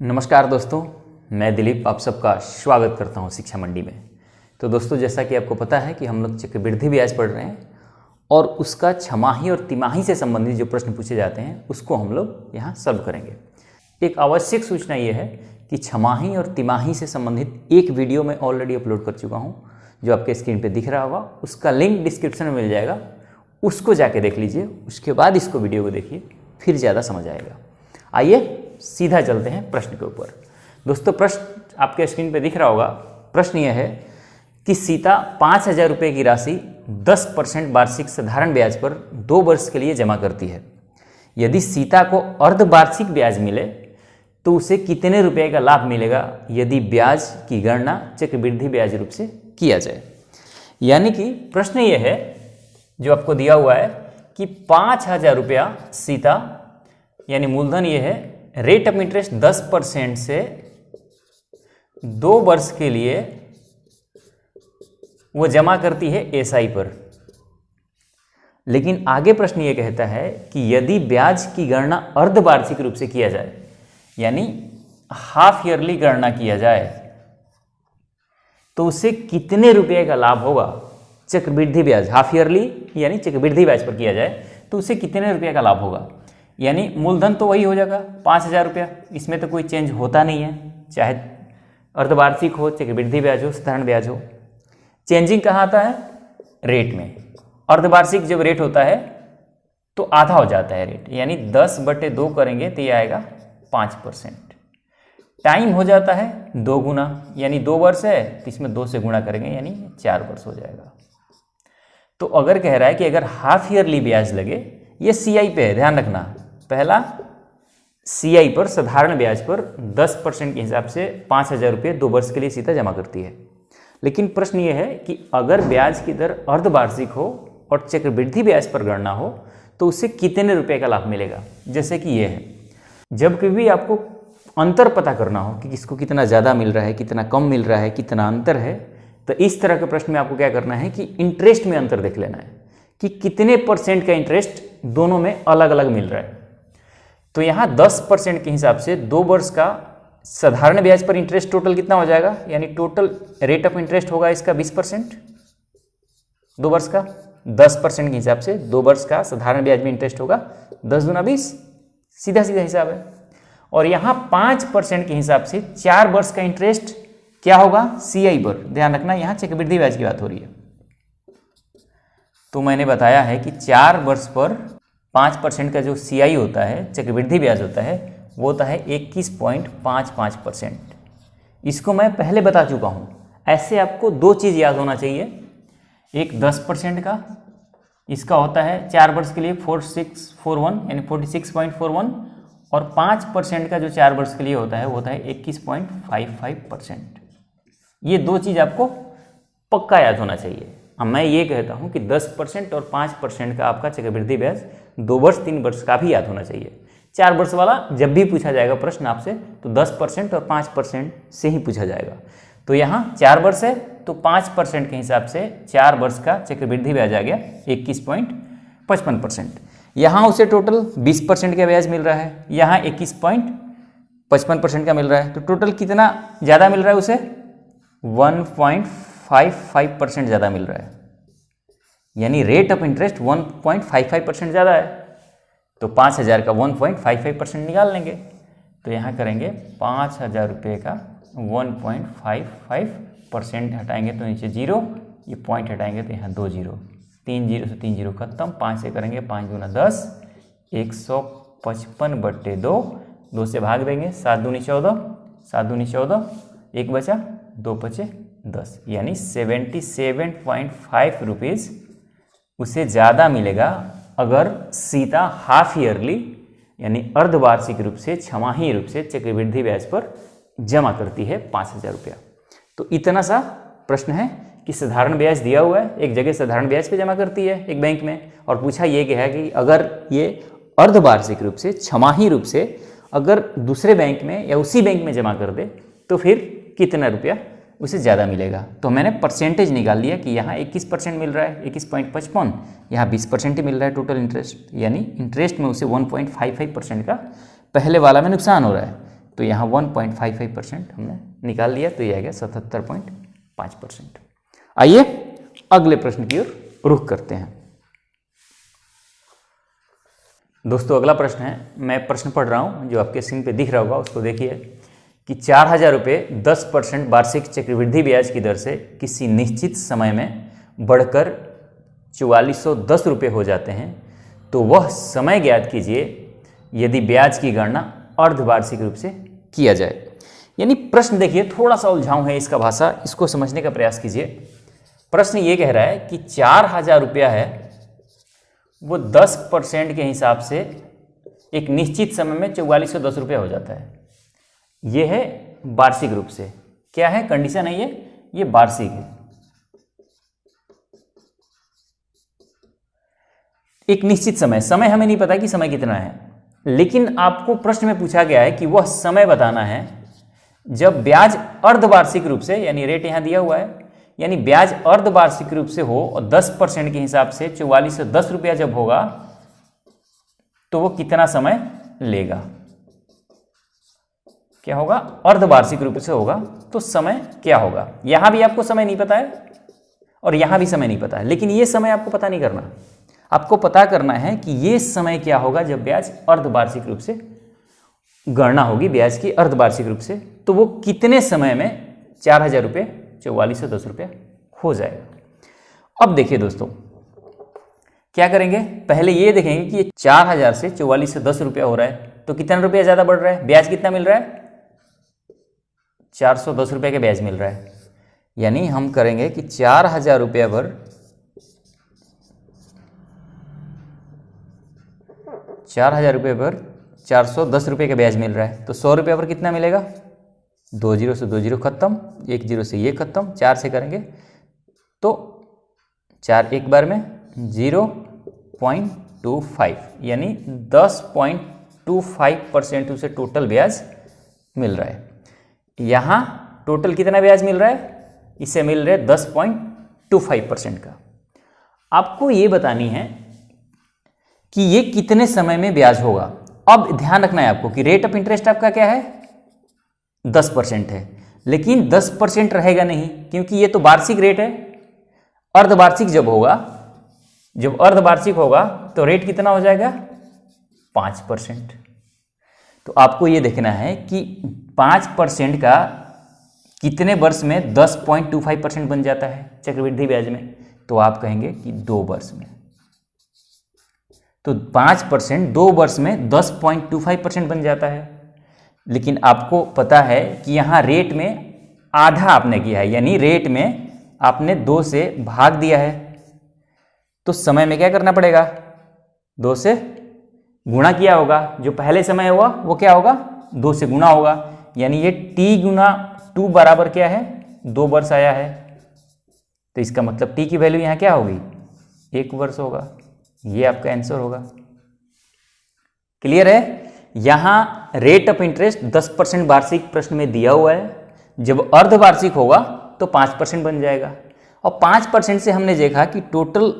नमस्कार दोस्तों, मैं दिलीप आप सबका स्वागत करता हूं शिक्षा मंडी में। तो दोस्तों, जैसा कि आपको पता है कि हम लोग चक्रवृद्धि ब्याज पढ़ रहे हैं और उसका छमाही और तिमाही से संबंधित जो प्रश्न पूछे जाते हैं उसको हम लोग यहाँ सॉल्व करेंगे। एक आवश्यक सूचना ये है कि छमाही और तिमाही से संबंधित एक वीडियो मैं ऑलरेडी अपलोड कर चुका हूँ, जो आपके स्क्रीन पर दिख रहा होगा। उसका लिंक डिस्क्रिप्शन में मिल जाएगा, उसको जाके देख लीजिए। उसके बाद इसको वीडियो को देखिए, फिर ज़्यादा समझ आएगा। आइए सीधा चलते हैं प्रश्न के ऊपर। दोस्तों, प्रश्न आपके स्क्रीन पे दिख रहा होगा। प्रश्न यह है कि सीता 5,000 रुपये की राशि 10% वार्षिक साधारण ब्याज पर 2 वर्ष के लिए जमा करती है। यदि सीता को अर्धवार्षिक ब्याज मिले तो उसे कितने रुपए का लाभ मिलेगा यदि ब्याज की गणना चक्रवृद्धि ब्याज रूप से किया जाए। यानी कि प्रश्न यह है जो आपको दिया हुआ है कि 5,000 रुपया सीता, यानी मूलधन ये है, रेट ऑफ इंटरेस्ट 10% से 2 वर्ष के लिए वो जमा करती है एसआई पर। लेकिन आगे प्रश्न ये कहता है कि यदि ब्याज की गणना अर्धवार्षिक रूप से किया जाए, यानी हाफ ईयरली गणना किया जाए, तो उसे कितने रुपए का लाभ होगा चक्रवृद्धि ब्याज। हाफ ईयरली यानी चक्रवृद्धि ब्याज पर किया जाए तो उसे कितने रुपए का लाभ होगा। यानी मूलधन तो वही हो जाएगा 5,000 रुपया, इसमें तो कोई चेंज होता नहीं है, चाहे अर्धवार्षिक हो, चक्रवृद्धि ब्याज हो, साधारण ब्याज हो। चेंजिंग कहाँ आता है? रेट में। अर्धवार्षिक जब रेट होता है तो आधा हो जाता है रेट, यानी 10/2 करेंगे तो ये आएगा 5%। टाइम हो जाता है 2 गुना, यानी 2 वर्ष है तो इसमें 2 से गुणा करेंगे, यानी 4 वर्ष हो जाएगा। तो अगर कह रहा है कि अगर हाफ ईयरली ब्याज लगे, ये सीआई पे है, ध्यान रखना। पहला सीआई पर, साधारण ब्याज पर 10% के हिसाब से 5,000 रुपये 2 वर्ष के लिए सीता जमा करती है। लेकिन प्रश्न ये है कि अगर ब्याज की दर अर्धवार्षिक हो और चक्रवृद्धि ब्याज पर गणना हो तो उसे कितने रुपए का लाभ मिलेगा। जैसे कि ये है, जब कभी आपको अंतर पता करना हो कि किसको कितना ज़्यादा मिल रहा है, कितना कम मिल रहा है, कितना अंतर है, तो इस तरह के प्रश्न में आपको क्या करना है कि इंटरेस्ट में अंतर देख लेना है कि कितने % का इंटरेस्ट दोनों में अलग अलग मिल रहा है। तो यहाँ 10% के हिसाब से 2 वर्ष का साधारण ब्याज पर इंटरेस्ट टोटल कितना हो जाएगा, यानी टोटल रेट ऑफ इंटरेस्ट होगा इसका 20%। 2 वर्ष का 10% के हिसाब से 2 वर्ष का साधारण ब्याज में इंटरेस्ट होगा 10 दूना 20, सीधा सीधा हिसाब है। और यहाँ 5% के हिसाब से 4 वर्ष का इंटरेस्ट क्या होगा सीआई पर। ध्यान रखना, यहाँ चक्रवृद्धि ब्याज की बात हो रही है। तो मैंने बताया है कि 4 वर्ष पर 5% का जो सीआई होता है, चक्रवृद्धि ब्याज होता है, वो होता है 21.55%। इसको मैं पहले बता चुका हूँ। ऐसे आपको 2 चीज़ याद होना चाहिए। एक 10% का, इसका होता है 4 वर्ष के लिए 4641, यानी 46.41, और 5% का जो 4 वर्ष के लिए होता है वो होता है 21.55%। ये 2 चीज़ आपको पक्का याद होना चाहिए। अब मैं ये कहता हूँ कि 10% और 5% का आपका चक्रवृद्धि ब्याज 2 वर्ष 3 वर्ष का भी याद होना चाहिए। 4 वर्ष वाला जब भी पूछा जाएगा प्रश्न आपसे तो 10% और 5% से ही पूछा जाएगा। तो यहाँ 4 वर्ष है तो 5% के हिसाब से 4 वर्ष का चक्रवृद्धि ब्याज आ गया 21.55%। यहाँ उसे टोटल 20% का ब्याज मिल रहा है, यहाँ 21.55% का मिल रहा है। तो टोटल कितना ज़्यादा मिल रहा है उसे? 1.55% ज़्यादा मिल रहा है, यानी रेट ऑफ इंटरेस्ट 1.55% ज़्यादा है। तो 5,000 का 1.55% निकाल लेंगे। तो यहाँ करेंगे 5,000 रुपये का 1.55% हटाएंगे तो नीचे 0, ये पॉइंट हटाएंगे तो यहाँ 2 0, 3 0 से 3 0 खत्म। 5 से करेंगे 5 दूना 10, 155/2, 2 से भाग देंगे, 7 दूनी 14, 7 दूनी 14, 1 बचा, 2 बचे 10, यानी 77.5 रुपीज़ उसे ज़्यादा मिलेगा अगर सीता हाफ ईयरली यानी अर्धवार्षिक रूप से, छमाही रूप से चक्रवृद्धि ब्याज पर जमा करती है 5,000 रुपया। तो इतना सा प्रश्न है कि साधारण ब्याज दिया हुआ है, एक जगह साधारण ब्याज पे जमा करती है एक बैंक में, और पूछा ये गया है कि अगर ये अर्धवार्षिक रूप से, छमाही रूप से अगर दूसरे बैंक में या उसी बैंक में जमा कर दे तो फिर कितना रुपया उसे ज़्यादा मिलेगा। तो मैंने परसेंटेज निकाल लिया कि यहाँ 21% मिल रहा है, 21.55, यहाँ 20% ही मिल रहा है टोटल इंटरेस्ट, यानी इंटरेस्ट में उसे 1.55% का पहले वाला में नुकसान हो रहा है। तो यहाँ 1.55% हमने निकाल लिया, तो ये आ गया 77.5%। आइए अगले प्रश्न की ओर रुख करते हैं। दोस्तों अगला प्रश्न है, मैं प्रश्न पढ़ रहा हूँ, जो आपके स्क्रीन पे दिख रहा होगा उसको देखिए कि 4,000 रुपये 10% वार्षिक चक्रवृद्धि ब्याज की दर से किसी निश्चित समय में बढ़कर 4410 रुपये हो जाते हैं, तो वह समय ज्ञात कीजिए यदि ब्याज की गणना अर्धवार्षिक रूप से किया जाए। यानी प्रश्न देखिए थोड़ा सा उलझाऊ है इसका भाषा, इसको समझने का प्रयास कीजिए। प्रश्न ये कह रहा है कि 4,000 रुपया है, वो 10% के हिसाब से एक निश्चित समय में 4410 रुपया हो जाता है। ये है वार्षिक रूप से, क्या है कंडीशन है ये वार्षिक है। एक निश्चित समय हमें नहीं पता कि समय कितना है, लेकिन आपको प्रश्न में पूछा गया है कि वह समय बताना है जब ब्याज अर्धवार्षिक रूप से, यानी रेट यहां दिया हुआ है, यानी ब्याज अर्धवार्षिक रूप से हो और 10% के हिसाब से 4410 रुपया जब होगा तो वो कितना समय लेगा। क्या होगा, अर्धवार्षिक रूप से होगा तो समय क्या होगा। यहां भी आपको समय नहीं पता है और यहां भी समय नहीं पता है, लेकिन ये समय आपको पता नहीं करना, आपको पता करना है कि ये समय क्या होगा जब ब्याज अर्धवार्षिक रूप से गणना होगी ब्याज की अर्धवार्षिक रूप से, तो वो कितने समय में 4,000 रुपये 4410 रुपया हो जाएगा। अब देखिए दोस्तों क्या करेंगे, पहले ये देखेंगे कि ये 4,000 से 4410 रुपया हो रहा है, तो कितना रुपया ज्यादा बढ़ रहा है, ब्याज कितना मिल रहा है, 410 रुपये का ब्याज मिल रहा है। यानी हम करेंगे कि 4,000 रुपया पर 4,000 रुपये पर 410 रुपये का ब्याज मिल रहा है, तो 100 रुपये पर कितना मिलेगा, 2 जीरो से 2 जीरो खत्म, 1 जीरो से ये खत्म, 4 से करेंगे तो 4 एक बार में 0.25, यानी 10.25% उसे टोटल ब्याज मिल रहा है। यहाँ टोटल कितना ब्याज मिल रहा है, इसे मिल रहा है 10.25% का। आपको ये बतानी है कि ये कितने समय में ब्याज होगा। अब ध्यान रखना है आपको कि रेट ऑफ इंटरेस्ट आपका क्या है, 10% है, लेकिन 10% रहेगा नहीं, क्योंकि ये तो वार्षिक रेट है। अर्धवार्षिक जब अर्धवार्षिक होगा तो रेट कितना हो जाएगा, 5%। तो आपको ये देखना है कि 5% का कितने वर्ष में 10.25% बन जाता है चक्रवृद्धि ब्याज में, तो आप कहेंगे कि 2 वर्ष में। तो 5% 2 वर्ष में 10.25% बन जाता है। लेकिन आपको पता है कि यहाँ रेट में आधा आपने किया है, यानी रेट में आपने 2 से भाग दिया है, तो समय में क्या करना पड़ेगा, 2 से गुणा किया होगा। जो पहले समय हुआ वो क्या होगा, 2 से गुणा होगा, यानी ये t गुना 2 बराबर क्या है, 2 वर्ष आया है। तो इसका मतलब t की वैल्यू यहाँ क्या होगी, 1 वर्ष होगा। ये आपका आंसर होगा। क्लियर है। यहाँ रेट ऑफ इंटरेस्ट 10% वार्षिक प्रश्न में दिया हुआ है, जब अर्धवार्षिक होगा तो 5% बन जाएगा। और 5% से हमने देखा कि टोटल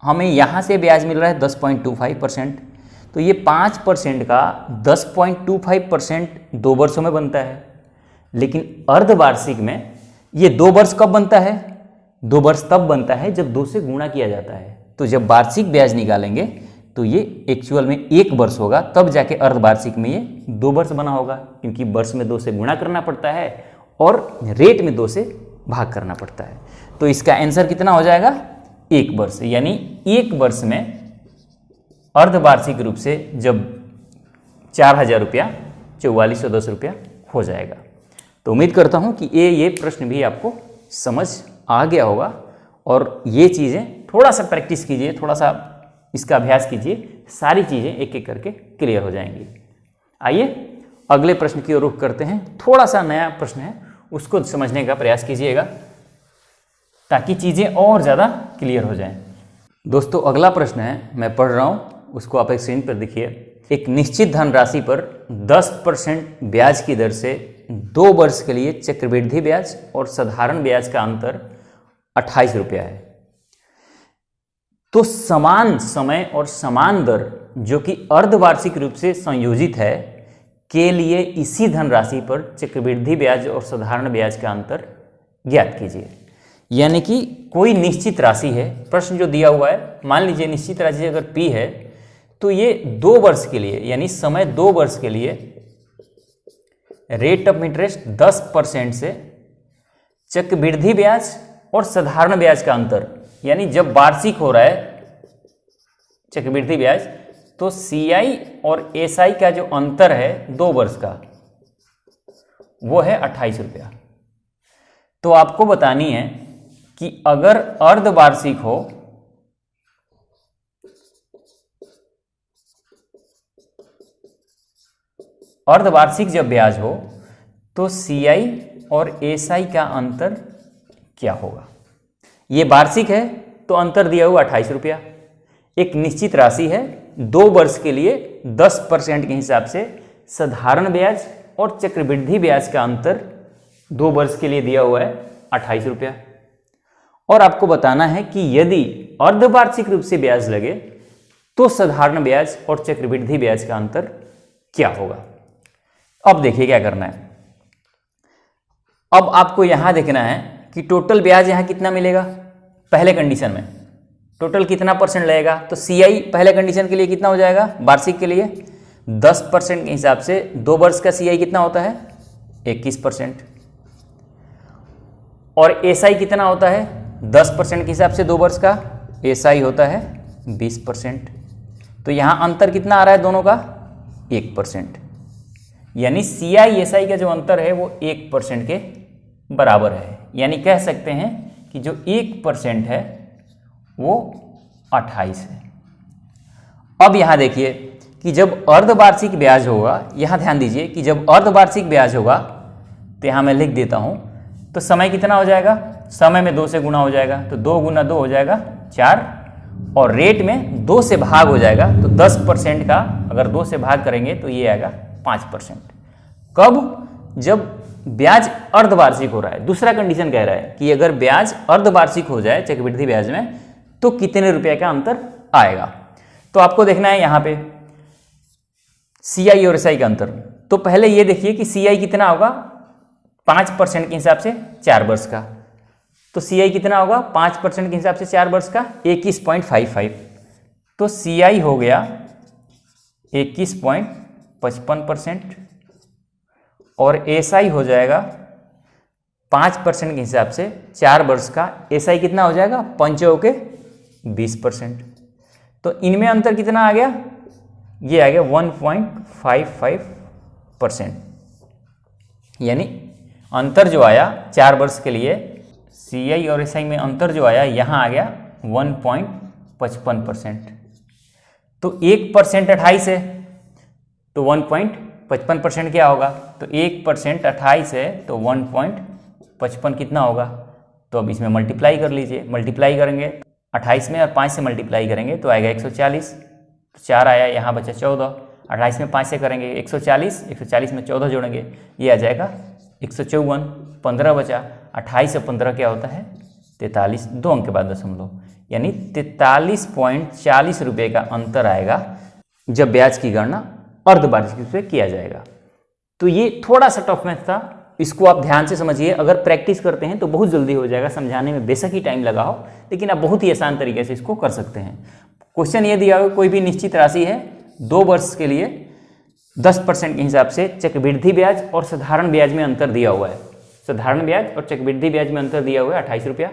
हमें यहाँ से ब्याज मिल रहा है 10.25%, तो ये 5% का 10.25% 2 वर्षों में बनता है। लेकिन अर्धवार्षिक में ये 2 वर्ष कब बनता है, 2 वर्ष तब बनता है जब 2 से गुणा किया जाता है। तो जब वार्षिक ब्याज निकालेंगे तो ये एक्चुअल में 1 वर्ष होगा, तब जाके अर्धवार्षिक में ये 2 वर्ष बना होगा, क्योंकि वर्ष में 2 से गुणा करना पड़ता है और रेट में 2 से भाग करना पड़ता है। तो इसका आंसर कितना हो जाएगा, 1 वर्ष। यानी 1 वर्ष में अर्धवार्षिक रूप से जब 4,000 रुपया 4410 रुपया हो जाएगा। तो उम्मीद करता हूँ कि ये प्रश्न भी आपको समझ आ गया होगा, और ये चीज़ें थोड़ा सा प्रैक्टिस कीजिए, थोड़ा सा इसका अभ्यास कीजिए, सारी चीज़ें एक एक करके क्लियर हो जाएंगी। आइए अगले प्रश्न की ओर रुख करते हैं। थोड़ा सा नया प्रश्न है, उसको समझने का प्रयास कीजिएगा ताकि चीज़ें और ज़्यादा क्लियर हो जाएं। दोस्तों अगला प्रश्न है, मैं पढ़ रहा हूँ, उसको आप एक स्क्रीन पर देखिए। एक निश्चित धनराशि पर 10% ब्याज की दर से 2 वर्ष के लिए चक्रवृद्धि ब्याज और साधारण ब्याज का अंतर 28 रुपया है। तो समान समय और समान दर जो कि अर्धवार्षिक रूप से संयोजित है, के लिए इसी धनराशि पर चक्रवृद्धि ब्याज और साधारण ब्याज का अंतर ज्ञात कीजिए। यानी कि कोई निश्चित राशि है, प्रश्न जो दिया हुआ है, मान लीजिए निश्चित राशि अगर P है तो ये 2 वर्ष के लिए यानी समय 2 वर्ष के लिए रेट ऑफ इंटरेस्ट 10% से चक्रवृद्धि ब्याज और साधारण ब्याज का अंतर, यानी जब वार्षिक हो रहा है चक्रवृद्धि ब्याज तो CI और SI का जो अंतर है 2 वर्ष का वो है 28 रुपया। तो आपको बतानी है कि अगर अर्धवार्षिक हो अर्धवार्षिक जब ब्याज हो तो CI और SI का अंतर क्या होगा। ये वार्षिक है तो अंतर दिया हुआ 28 रुपया। एक निश्चित राशि है 2 वर्ष के लिए 10% के हिसाब से साधारण ब्याज और चक्रवृद्धि ब्याज का अंतर 2 वर्ष के लिए दिया हुआ है 28 रुपया। और आपको बताना है कि यदि अर्धवार्षिक रूप से ब्याज लगे तो साधारण ब्याज और चक्रवृद्धि ब्याज का अंतर क्या होगा। अब देखिए क्या करना है। अब आपको यहां देखना है कि टोटल ब्याज यहां कितना मिलेगा। पहले कंडीशन में टोटल कितना परसेंट लगेगा, तो CI पहले कंडीशन के लिए कितना हो जाएगा, वार्षिक के लिए 10% के हिसाब से 2 वर्ष का CI कितना होता है 21%, और SI कितना होता है 10% के हिसाब से 2 वर्ष का SI होता है 20%। तो यहाँ अंतर कितना आ रहा है दोनों का 1%, यानी CI SI का जो अंतर है वो 1% के बराबर है। यानी कह सकते हैं कि जो 1% है वो 28 है। अब यहाँ देखिए कि जब अर्धवार्षिक ब्याज होगा, यहाँ ध्यान दीजिए कि जब अर्धवार्षिक ब्याज होगा तो यहाँ मैं लिख देता हूँ, तो समय कितना हो जाएगा, समय में 2 से गुना हो जाएगा, तो 2 गुना 2 हो जाएगा 4, और रेट में 2 से भाग हो जाएगा, तो 10% का अगर 2 से भाग करेंगे तो ये आएगा 5%। कब, जब ब्याज अर्धवार्षिक हो रहा है। दूसरा कंडीशन कह रहा है कि अगर ब्याज अर्धवार्षिक हो जाए चक्रवृद्धि ब्याज में तो कितने रुपए का अंतर आएगा। तो आपको देखना है यहाँ पे CI और SI का अंतर। तो पहले ये देखिए कि CI कितना होगा 5% के हिसाब से 4 वर्ष का, तो CI कितना होगा 5% के हिसाब से 4 वर्ष का 21.55, तो CI हो गया 21.55% और SI हो जाएगा 5% के हिसाब से 4 वर्ष का SI कितना हो जाएगा 5 के 20%। तो इनमें अंतर कितना आ गया, ये आ गया 1.55%। यानी अंतर जो आया 4 वर्ष के लिए CI और SI में अंतर जो आया यहाँ आ गया 1.55%। तो 1% 28 है तो 1.55% क्या होगा, तो 1% 28 है तो 1.55 कितना होगा। तो अब इसमें मल्टीप्लाई कर लीजिए, मल्टीप्लाई करेंगे 28 में और 5 से मल्टीप्लाई करेंगे तो आएगा 140, 4 आया, यहाँ बचा 14, 28 में 5 से करेंगे 140, 140 में 14 जोड़ेंगे ये आ जाएगा 154, 15 बचा, 28 से 15 क्या होता है 43, 2 अंक के बाद दशमलव, यानी 43.40 रुपये का अंतर आएगा जब ब्याज की गणना अर्धवार्षिक रूप से किया जाएगा। तो ये थोड़ा सा टफ मैथ था, इसको आप ध्यान से समझिए। अगर प्रैक्टिस करते हैं तो बहुत जल्दी हो जाएगा, समझाने में बेशक ही टाइम लगा हो लेकिन आप बहुत ही आसान तरीके से इसको कर सकते हैं। क्वेश्चन ये दिया हो, कोई भी निश्चित राशि है 2 वर्ष के लिए 10% के हिसाब से चक्रवृद्धि ब्याज और साधारण ब्याज में अंतर दिया हुआ है। साधारण ब्याज और चक्रवृद्धि ब्याज में अंतर दिया हुआ है 28 रुपया।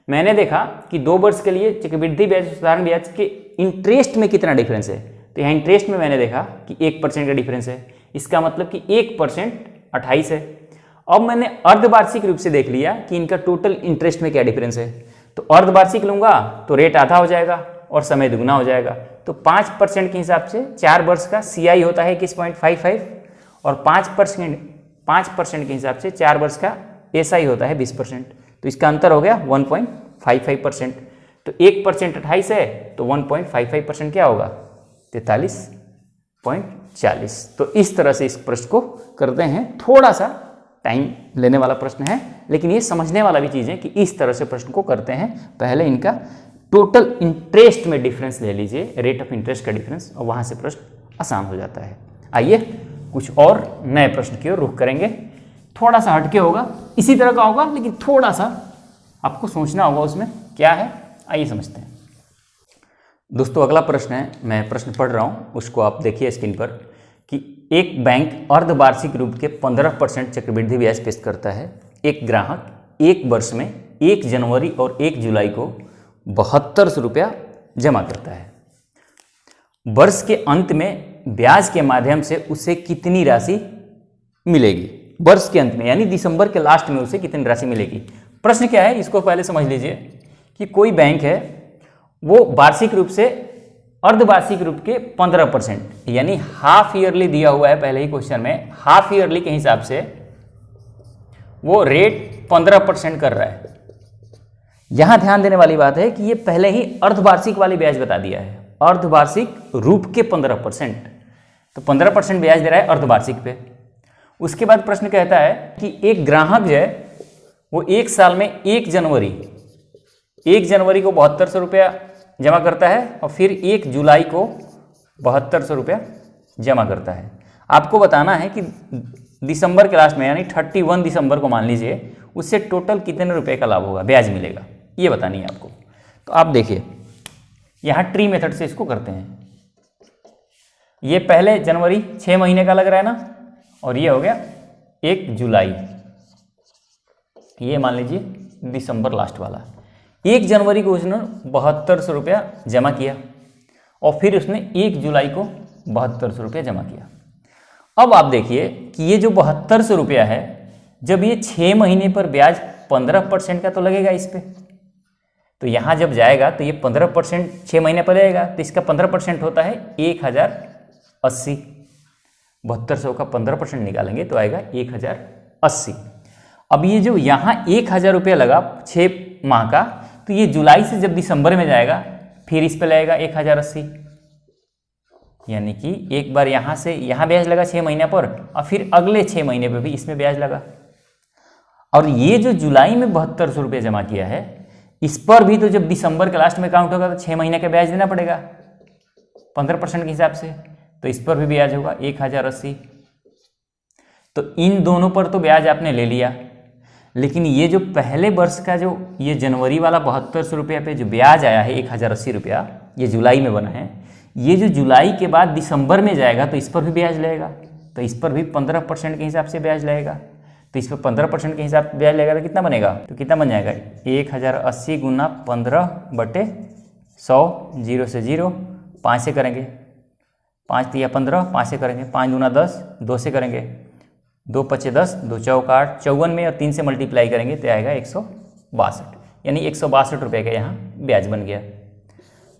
मैंने देखा कि 2 वर्ष के लिए चक्रवृद्धि ब्याज और साधारण ब्याज के इंटरेस्ट में कितना डिफरेंस है, तो यहाँ इंटरेस्ट में मैंने देखा कि 1% का डिफरेंस है, इसका मतलब कि 1% 28 है। अब मैंने अर्धवार्षिक रूप से देख लिया कि इनका टोटल इंटरेस्ट में क्या डिफरेंस है, तो अर्धवार्षिक लूंगा तो रेट आधा हो जाएगा और समय दुगुना हो जाएगा। तो 5% के हिसाब से 4 वर्ष का CI होता है 21.55 और 5% के हिसाब से 4 वर्ष का SI होता है 20%। तो इसका अंतर हो गया 1.55%। तो 1% 28 है तो 1.55% क्या होगा 43.40। तो इस तरह से इस प्रश्न को करते हैं। थोड़ा सा टाइम लेने वाला प्रश्न है लेकिन ये समझने वाला भी चीज़ है कि इस तरह से प्रश्न को करते हैं। पहले इनका टोटल इंटरेस्ट में डिफरेंस ले लीजिए, रेट ऑफ इंटरेस्ट का डिफरेंस, और वहाँ से प्रश्न आसान हो जाता है। आइए कुछ और नए प्रश्न की ओर रुख करेंगे। थोड़ा सा हटके होगा, इसी तरह का होगा, लेकिन थोड़ा सा आपको सोचना होगा उसमें क्या है। आइए समझते हैं। दोस्तों अगला प्रश्न है, मैं प्रश्न पढ़ रहा हूँ, उसको आप देखिए स्क्रीन पर, कि एक बैंक अर्धवार्षिक रूप के 15% चक्रवृद्धि ब्याज पेश करता है। एक ग्राहक एक वर्ष में 1 जनवरी और 1 जुलाई को 7200 रुपया जमा करता है। वर्ष के अंत में ब्याज के माध्यम से उसे कितनी राशि मिलेगी? वर्ष के अंत में यानी दिसंबर के लास्ट में उसे कितनी राशि मिलेगी? प्रश्न क्या है इसको पहले समझ लीजिए कि कोई बैंक है वो वार्षिक रूप से अर्धवार्षिक रूप के 15% यानी हाफ ईयरली दिया हुआ है पहले ही क्वेश्चन में, हाफ ईयरली के हिसाब से वो रेट 15% कर रहा है। यहां ध्यान देने वाली बात है कि ये पहले ही अर्धवार्षिक वाली ब्याज बता दिया है, अर्धवार्षिक रूप के 15%, तो 15% ब्याज दे रहा है अर्धवार्षिक पे। उसके बाद प्रश्न कहता है कि एक ग्राहक जो है वो एक साल में 1 जनवरी को 7200 रुपया जमा करता है और फिर 1 जुलाई को 7200 रुपया जमा करता है। आपको बताना है कि दिसंबर के लास्ट में यानी 31 दिसंबर को मान लीजिए उससे टोटल कितने रुपए का लाभ होगा, ब्याज मिलेगा, ये बतानी है आपको। तो आप देखिए यहाँ ट्री मेथड से इसको करते हैं। ये पहले जनवरी 6 महीने का लग रहा है ना, और ये हो गया 1 जुलाई, ये मान लीजिए दिसंबर लास्ट वाला। 1 जनवरी को उसने 7200 रुपया जमा किया और फिर उसने 1 जुलाई को 7200 रुपया जमा किया। अब आप देखिए कि ये जो 7200 रुपया है, जब ये 6 महीने पर ब्याज 15% का तो लगेगा इस पर, तो यहाँ जब जाएगा तो ये 15% 6 महीने पर लगेगा, तो इसका 15% होता है 1080। 7200 का 15% निकालेंगे तो आएगा 1080। अब ये जो यहाँ 1000 रुपया लगा 6 माह का, तो ये जुलाई से जब दिसंबर में जाएगा फिर इस पे लगेगा 1080, यानी कि एक बार यहाँ से यहाँ ब्याज लगा 6 महीने पर और फिर अगले 6 महीने पर भी इसमें ब्याज लगा। और ये जो जुलाई में 7200 रुपये जमा किया है, इस पर भी तो जब दिसंबर के लास्ट में काउंट होगा तो 6 महीने का ब्याज देना पड़ेगा 15% के हिसाब से, तो इस पर भी ब्याज होगा 1080। तो इन दोनों पर तो ब्याज आपने ले लिया, लेकिन ये जो पहले वर्ष का जो ये जनवरी वाला 7200 रुपया पे जो ब्याज आया है 1080 रुपया, ये जुलाई में बना है, ये जो जुलाई के बाद दिसंबर में जाएगा तो इस पर भी ब्याज लगेगा, तो इस पर भी 15% के हिसाब से ब्याज लगेगा। तो इस पर 15% के हिसाब से ब्याज लगेगा तो कितना बनेगा, तो कितना बन जाएगा 1080 गुना 15/100, 0 से 0, 5 से करेंगे, 5 तिया 15, 5 से करेंगे, 5 दूना 10, 2 से करेंगे, 2 पचे 10, 2 चौक 8, 54 में और 3 से मल्टीप्लाई करेंगे तो आएगा 162, यानी 162 रुपये का यहाँ ब्याज बन गया।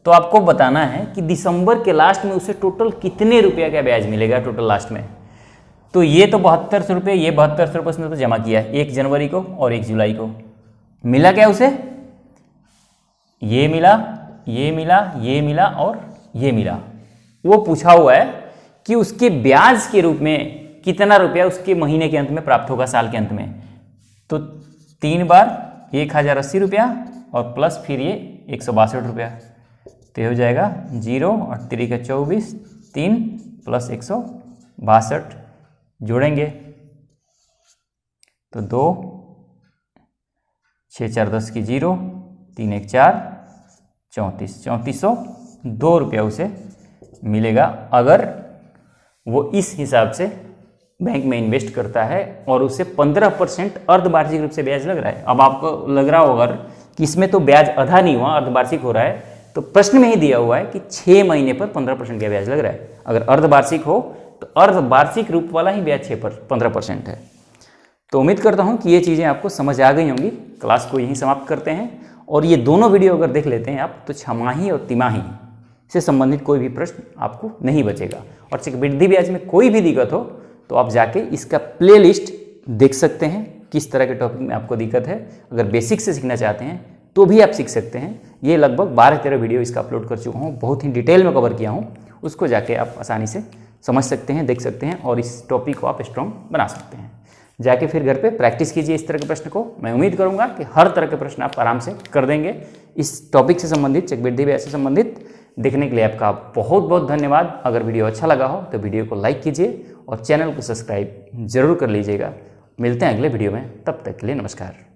तो आपको बताना है कि दिसंबर के लास्ट में उसे टोटल कितने रुपये का ब्याज मिलेगा टोटल लास्ट में। तो ये तो 7200 रुपये, ये 7200 रुपये उसने तो जमा किया है 1 जनवरी को और 1 जुलाई को। मिला क्या उसे, ये मिला, ये मिला, ये मिला और ये मिला। वो पूछा हुआ है कि उसके ब्याज के रूप में कितना रुपया उसके महीने के अंत में प्राप्त होगा, साल के अंत में। तो 3 बार 1080 रुपया और प्लस फिर ये 162 रुपया, तो हो जाएगा 0 और 3 का 24, 3 प्लस 162 जोड़ेंगे तो 2, 6 4 10 की 0, 3 1 4, 3402 रुपया उसे मिलेगा अगर वो इस हिसाब से बैंक में इन्वेस्ट करता है और उसे 15% अर्धवार्षिक रूप से ब्याज लग रहा है। अब आपको लग रहा होगा कि इसमें तो ब्याज आधा नहीं हुआ, अर्धवार्षिक हो रहा है, तो प्रश्न में ही दिया हुआ है कि 6 महीने पर 15% का ब्याज लग रहा है। अगर अर्धवार्षिक हो तो अर्धवार्षिक रूप वाला ही ब्याज 15% है। तो उम्मीद करता हूं कि ये चीज़ें आपको समझ आ गई होंगी। क्लास को यहीं समाप्त करते हैं और ये दोनों वीडियो अगर देख लेते हैं आप तो छमाही और तिमाही से संबंधित कोई भी प्रश्न आपको नहीं बचेगा। और चक्रवृद्धि ब्याज में कोई भी दिक्कत हो तो आप जाके इसका प्लेलिस्ट देख सकते हैं, किस तरह के टॉपिक में आपको दिक्कत है। अगर बेसिक से सीखना चाहते हैं तो भी आप सीख सकते हैं। ये लगभग 12-13 वीडियो इसका अपलोड कर चुका हूँ, बहुत ही डिटेल में कवर किया हूँ। उसको जाके आप आसानी से समझ सकते हैं, देख सकते हैं और इस टॉपिक को आप स्ट्रॉन्ग बना सकते हैं। जाके फिर घर पे प्रैक्टिस कीजिए इस तरह के प्रश्न को। मैं उम्मीद करूंगा कि हर तरह के प्रश्न आप आराम से कर देंगे। इस टॉपिक से संबंधित, चक्रवृद्धि ब्याज से संबंधित देखने के लिए आपका बहुत बहुत धन्यवाद। अगर वीडियो अच्छा लगा हो तो वीडियो को लाइक कीजिए और चैनल को सब्सक्राइब जरूर कर लीजिएगा। मिलते हैं अगले वीडियो में, तब तक के लिए नमस्कार।